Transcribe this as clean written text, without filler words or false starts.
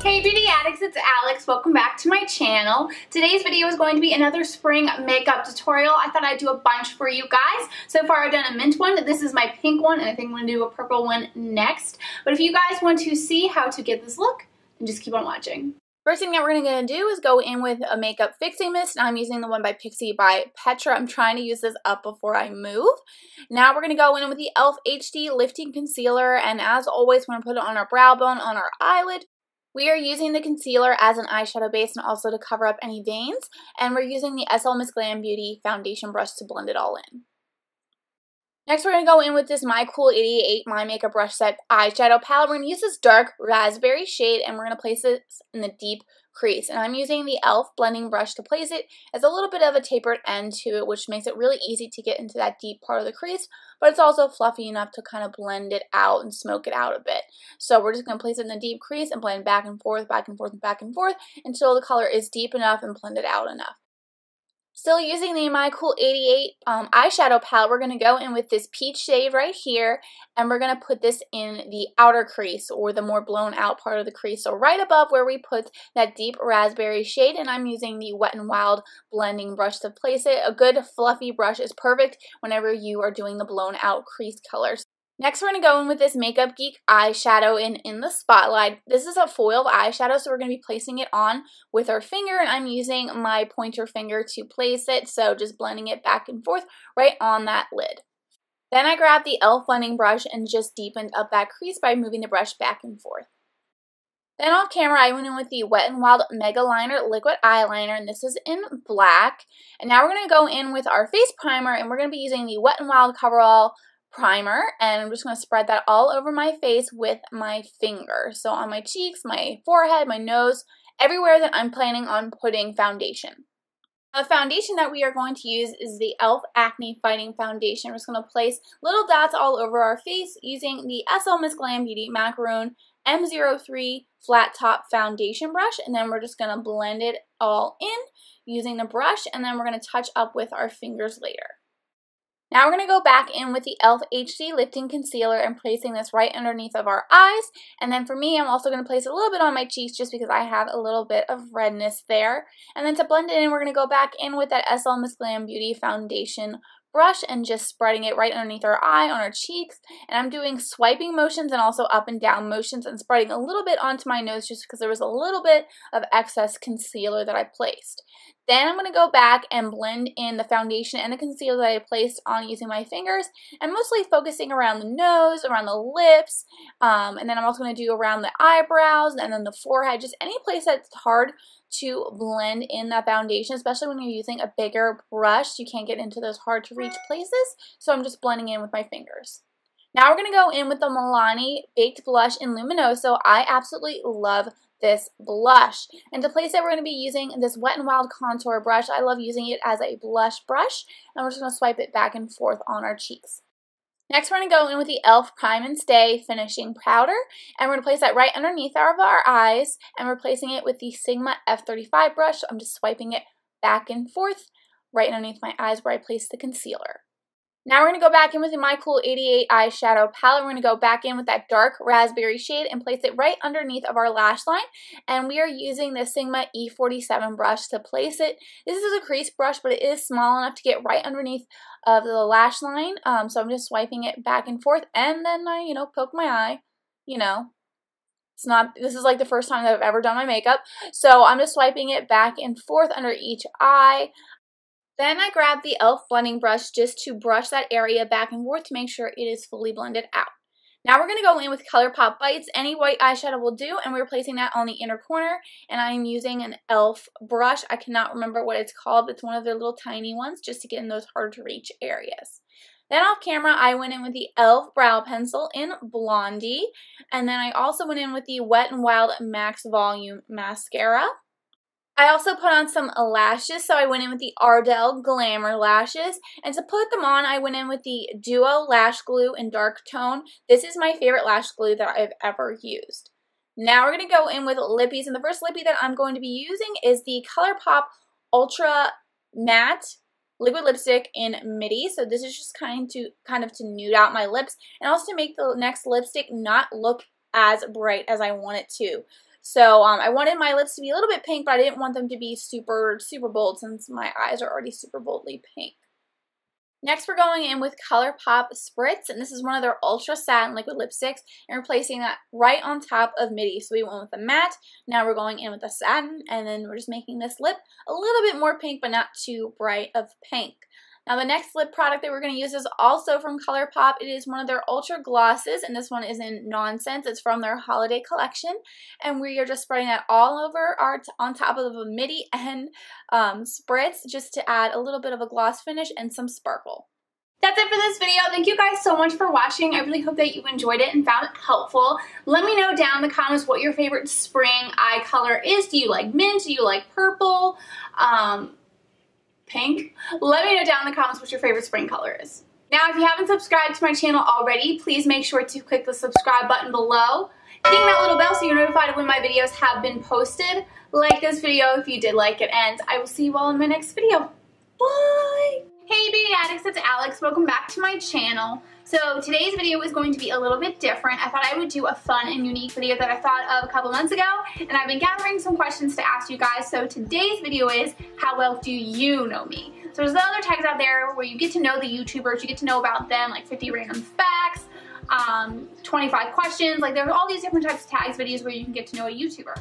Hey beauty addicts, it's Alex. Welcome back to my channel. Today's video is going to be another spring makeup tutorial. I thought I'd do a bunch for you guys. So far I've done a mint one, this is my pink one, and I think I'm going to do a purple one next. But if you guys want to see how to get this look, then just keep on watching. First thing that we're going to do is go in with a makeup fixing mist, and I'm using the one by Pixi by Petra. I'm trying to use this up before I move. Now we're going to go in with the e.l.f. HD Lifting Concealer, and as always, we're going to put it on our brow bone, on our eyelid. We are using the concealer as an eyeshadow base and also to cover up any veins, and we're using the slmissglambeauty foundation brush to blend it all in. Next, we're going to go in with this My Cool 88 My Makeup Brush Set eyeshadow palette. We're going to use this dark raspberry shade, and we're going to place it in the deep crease. And I'm using the e.l.f. blending brush to place it. It's a little bit of a tapered end to it, which makes it really easy to get into that deep part of the crease, but it's also fluffy enough to kind of blend it out and smoke it out a bit. So we're just going to place it in the deep crease and blend back and forth, back and forth, and back and forth until the color is deep enough and blended out enough. Still using the My Cool 88 eyeshadow palette, we're going to go in with this peach shade right here, and we're going to put this in the outer crease, or the more blown out part of the crease. So right above where we put that deep raspberry shade, and I'm using the Wet n Wild blending brush to place it. A good fluffy brush is perfect whenever you are doing the blown out crease colors. Next, we're going to go in with this Makeup Geek eyeshadow in the spotlight. This is a foiled eyeshadow, so we're going to be placing it on with our finger, and I'm using my pointer finger to place it, so just blending it back and forth right on that lid. Then I grabbed the e.l.f. blending brush and just deepened up that crease by moving the brush back and forth. Then off camera, I went in with the Wet n Wild Mega Liner Liquid Eyeliner, and this is in black. And now we're going to go in with our face primer, and we're going to be using the Wet n Wild Coverall primer, and I'm just going to spread that all over my face with my finger. So on my cheeks, my forehead, my nose, everywhere that I'm planning on putting foundation. The foundation that we are going to use is the e.l.f. Acne Fighting Foundation. We're just going to place little dots all over our face using the slmissglambeauty Macaroon M03 Flat Top Foundation Brush, and then we're just going to blend it all in using the brush, and then we're going to touch up with our fingers later. Now we're going to go back in with the e.l.f. HD Lifting Concealer and placing this right underneath of our eyes. And then for me, I'm also going to place it a little bit on my cheeks just because I have a little bit of redness there. And then to blend it in, we're going to go back in with that slmissglambeauty Foundation brush and just spreading it right underneath our eye, on our cheeks. And I'm doing swiping motions and also up and down motions and spreading a little bit onto my nose just because there was a little bit of excess concealer that I placed. Then I'm going to go back and blend in the foundation and the concealer that I placed on using my fingers, and mostly focusing around the nose, around the lips, and then I'm also going to do around the eyebrows and then the forehead, just any place that's hard to blend in that foundation, especially when you're using a bigger brush. You can't get into those hard to reach places, so I'm just blending in with my fingers. Now we're going to go in with the Milani Baked Blush in Luminoso. I absolutely love this blush. And to place it, we're going to be using this Wet n Wild contour brush. I love using it as a blush brush, and we're just going to swipe it back and forth on our cheeks. Next, we're going to go in with the e.l.f. Prime and Stay Finishing Powder, and we're going to place that right underneath our eyes, and we're placing it with the Sigma F35 brush. So I'm just swiping it back and forth right underneath my eyes where I placed the concealer. Now we're going to go back in with the My Cool 88 eyeshadow palette. We're going to go back in with that dark raspberry shade and place it right underneath of our lash line. And we are using the Sigma E47 brush to place it. This is a crease brush, but it is small enough to get right underneath of the lash line. So I'm just swiping it back and forth, and then I, poke my eye. This is like the first time that I've ever done my makeup. So I'm just swiping it back and forth under each eye. Then I grabbed the e.l.f. blending brush just to brush that area back and forth to make sure it is fully blended out. Now we're going to go in with ColourPop Bites. Any white eyeshadow will do, and we're placing that on the inner corner, and I'm using an e.l.f. brush. I cannot remember what it's called, but it's one of their little tiny ones just to get in those hard to reach areas. Then off camera, I went in with the e.l.f. brow pencil in Blondie, and then I also went in with the Wet n Wild Max Volume mascara. I also put on some lashes, so I went in with the Ardell Glamour lashes, and to put them on, I went in with the Duo Lash Glue in Dark Tone. This is my favorite lash glue that I've ever used. Now we're going to go in with lippies, and the first lippy that I'm going to be using is the ColourPop Ultra Matte Liquid Lipstick in Midi. So this is just kind of to nude out my lips, and also to make the next lipstick not look as bright as I want it to. So I wanted my lips to be a little bit pink, but I didn't want them to be super, super bold since my eyes are already super boldly pink. Next, we're going in with ColourPop Spritz, and this is one of their Ultra Satin Liquid Lipsticks, and replacing that right on top of Midi. So we went with the matte, now we're going in with the satin, and then we're just making this lip a little bit more pink, but not too bright of pink. Now the next lip product that we're going to use is also from ColourPop. It is one of their Ultra Glosses, and this one is in Nonsense. It's from their holiday collection, and we are just spreading that all over on top of the Midi and spritz, just to add a little bit of a gloss finish and some sparkle. That's it for this video. Thank you guys so much for watching. I really hope that you enjoyed it and found it helpful. Let me know down in the comments what your favorite spring eye color is. Do you like mint? Do you like purple? Pink? Let me know down in the comments what your favorite spring color is. Now, if you haven't subscribed to my channel already, please make sure to click the subscribe button below. Ding that little bell so you're notified of when my videos have been posted. Like this video if you did like it, and I will see you all in my next video. Bye! Hey beauty addicts, it's Alex. Welcome back to my channel. So today's video is going to be a little bit different. I thought I would do a fun and unique video that I thought of a couple months ago, and I've been gathering some questions to ask you guys. So today's video is, how well do you know me? So there's other tags out there where you get to know the YouTubers, you get to know about them, like 50 random facts, 25 questions, like there's all these different types of tags videos where you can get to know a YouTuber.